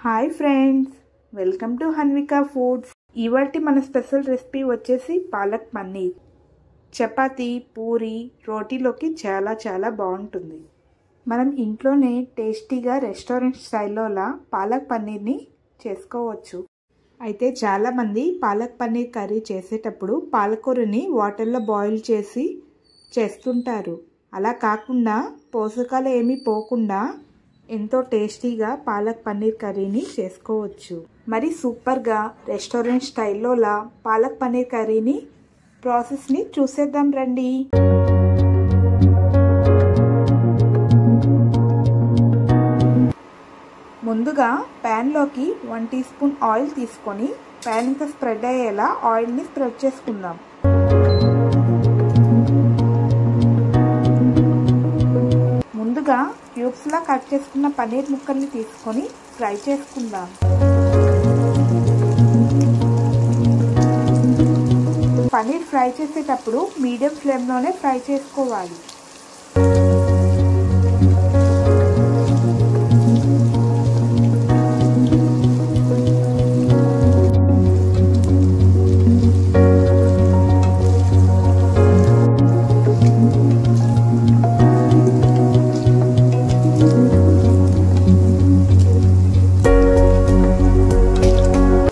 Hi friends, welcome to Hanvika foods. ఇవాల్టి మన special recipe వచ్చేసి పాలక్ పన్నీర్. చపాతీ, పూరి, రోటీలోకి చాలా చాలా బాగుంటుంది. మనం ఇంట్లోనే టేస్టీగా రెస్టారెంట్ స్టైల్లోలా పాలక్ పన్నీర్ని చేసుకోవచ్చు. అయితే చాలామంది పాలక్ పన్నీర్ కర్రీ చేసేటప్పుడు పాలకూరని వాటర్లో బాయిల్ చేసి చేస్తుంటారు. అలా కాకుండా పోషకాలు ఏమీ పోకుండా ఎంతో టేస్టీగా పాలక్ పన్నీర్ కర్రీని చేసుకోవచ్చు. మరి సూపర్గా రెస్టారెంట్ స్టైల్లోలా పాలక్ పన్నీర్ కర్రీని ప్రాసెస్ని చూసేద్దాం రండి. ముందుగా ప్యాన్లోకి 1 టీ స్పూన్ ఆయిల్ తీసుకొని ప్యాన్ అంతా స్ప్రెడ్ అయ్యేలా ఆయిల్ని స్ప్రెడ్ చేసుకుందాం. ముందుగా క్యూబ్స్లా కట్ చేసుకున్న పన్నీర్ ముక్కల్ని తీసుకొని ఫ్రై చేసుకుందాం. పన్నీర్ ఫ్రై చేసేటప్పుడు మీడియం ఫ్లేమ్లోనే ఫ్రై చేసుకోవాలి.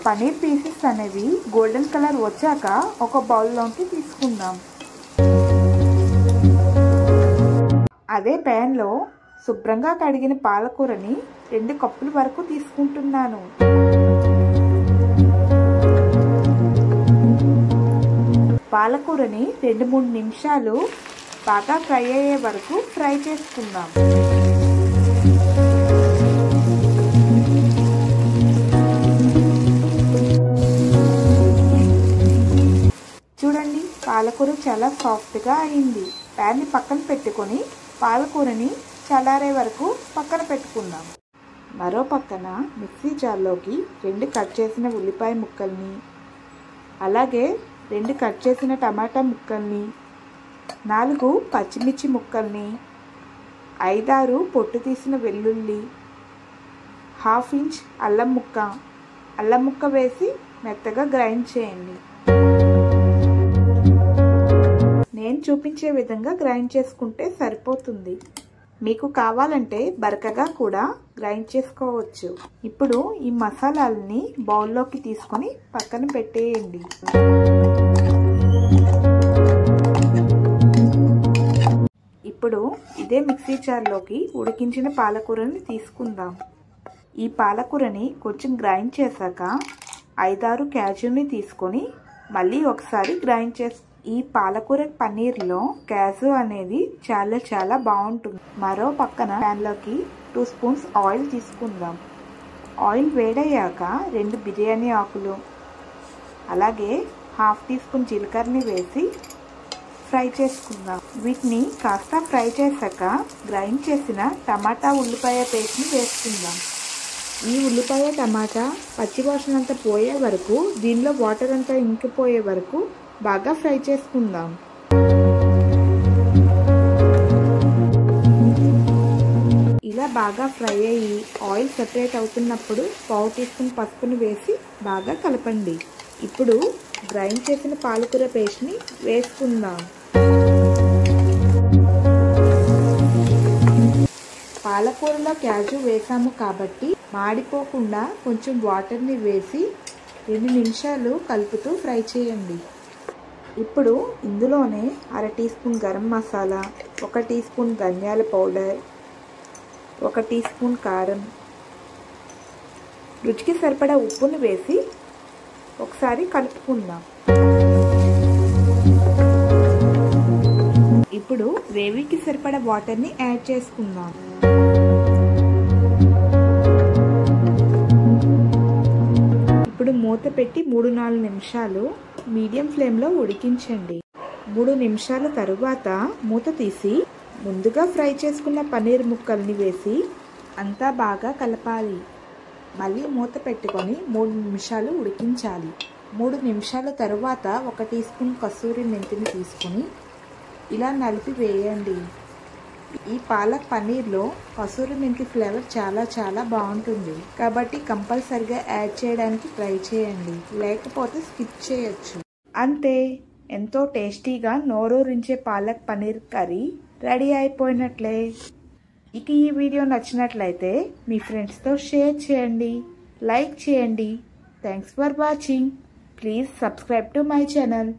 పన్నీర్ పీసెస్ అనేవి గోల్డెన్ కలర్ వచ్చాక ఒక బౌల్లోకి తీసుకుందాం. అదే ప్యాన్లో శుభ్రంగా కడిగిన పాలకూరని 2 కప్పుల వరకు తీసుకుంటున్నాను. పాలకూరని 2-3 నిమిషాలు బాగా ఫ్రై అయ్యే వరకు ఫ్రై చేసుకుందాం. చూడండి, పాలకూర చాలా సాఫ్ట్గా అయింది. ప్యాన్ని పక్కన పెట్టుకొని పాలకూరని చల్లారే వరకు పక్కన పెట్టుకుందాం. మరో పక్కన మిక్సీ జార్లోకి 2 కట్ చేసిన ఉల్లిపాయ ముక్కల్ని, అలాగే 2 కట్ చేసిన టమాటా ముక్కల్ని, 4 పచ్చిమిర్చి ముక్కల్ని, 5-6 పొట్టు తీసిన వెల్లుల్లి, 1/2 ఇంచ్ అల్లం ముక్క వేసి మెత్తగా గ్రైండ్ చేయండి. నేను చూపించే విధంగా గ్రైండ్ చేసుకుంటే సరిపోతుంది. మీకు కావాలంటే బరకగా కూడా గ్రైండ్ చేసుకోవచ్చు. ఇప్పుడు ఈ మసాలాలని బౌల్లోకి తీసుకొని పక్కన పెట్టేయండి. ఇప్పుడు ఇదే మిక్సీ జార్లోకి ఉడికించిన పాలకూరని తీసుకుందాం. ఈ పాలకూరని కొంచెం గ్రైండ్ చేశాక 5-6 క్యాష్యూని తీసుకొని మళ్ళీ ఒకసారి గ్రైండ్ చేసి ఈ పాలకూర పన్నీర్లో క్యాషు అనేది చాలా చాలా బాగుంటుంది. మరో పక్కన ప్యాన్లోకి 2 స్పూన్స్ ఆయిల్ తీసుకుందాం. ఆయిల్ వేడయ్యాక 2 బిర్యానీ ఆకులు, అలాగే 1/2 టీ స్పూన్ జీలకర్రని వేసి ఫ్రై చేసుకుందాం. వీటిని కాస్త ఫ్రై చేశాక గ్రైండ్ చేసిన టమాటా ఉల్లిపాయ పేస్ట్ని వేసుకుందాం. ఈ ఉల్లిపాయ టమాటా పచ్చివాసన అంతా పోయే వరకు, దీనిలో వాటర్ అంతా ఇంకిపోయే వరకు బాగా ఫ్రై చేసుకుందాం. ఇలా బాగా ఫ్రై అయ్యి ఆయిల్ సెపరేట్ అవుతున్నప్పుడు 1/2 టీ స్పూన్ పసుపుని వేసి బాగా కలపండి. ఇప్పుడు గ్రైండ్ చేసిన పాలకూర పేస్ట్ని వేసుకుందాం. పాలకూరలో క్యాష్యూ వేసాము కాబట్టి మాడిపోకుండా కొంచెం వాటర్ని వేసి 2 నిమిషాలు కలుపుతూ ఫ్రై చేయండి. ఇప్పుడు ఇందులోనే 1/2 teaspoon garam masala, 1 teaspoon ధనియాల పౌడర్, 1 టీ స్పూన్ కారం, రుచికి సరిపడా ఉప్పుని వేసి ఒకసారి కలుపుకుందాం. ఇప్పుడు గ్రేవీకి సరిపడా వాటర్ని యాడ్ చేసుకుందాం. ఇప్పుడు మూత పెట్టి 3-4 నిమిషాలు మీడియం ఫ్లేమ్లో ఉడికించండి. 3 నిమిషాల తరువాత మూత తీసి ముందుగా ఫ్రై చేసుకున్న పన్నీర్ ముక్కల్ని వేసి అంతా బాగా కలపాలి. మళ్ళీ మూత పెట్టుకొని 3 నిమిషాలు ఉడికించాలి. 3 నిమిషాల తరువాత 1 టీ స్పూన్ కస్తూరి మెంతిని తీసుకొని ఇలా నలిపి వేయండి. ఈ పాలక్ పన్నీర్లో కసూరి మెంతి ఫ్లేవర్ చాలా బాగుంటుంది కాబట్టి కంపల్సరిగా యాడ్ చేయడానికి ట్రై చేయండి, లేకపోతే స్కిప్ చేయొచ్చు. అంతే, ఎంతో టేస్టీగా నోరూరించే పాలక్ పన్నీర్ కర్రీ రెడీ అయిపోయినట్లే. ఇక ఈ వీడియో నచ్చినట్లయితే మీ ఫ్రెండ్స్తో షేర్ చేయండి, లైక్ చేయండి. Thanks for watching. Please subscribe to my channel.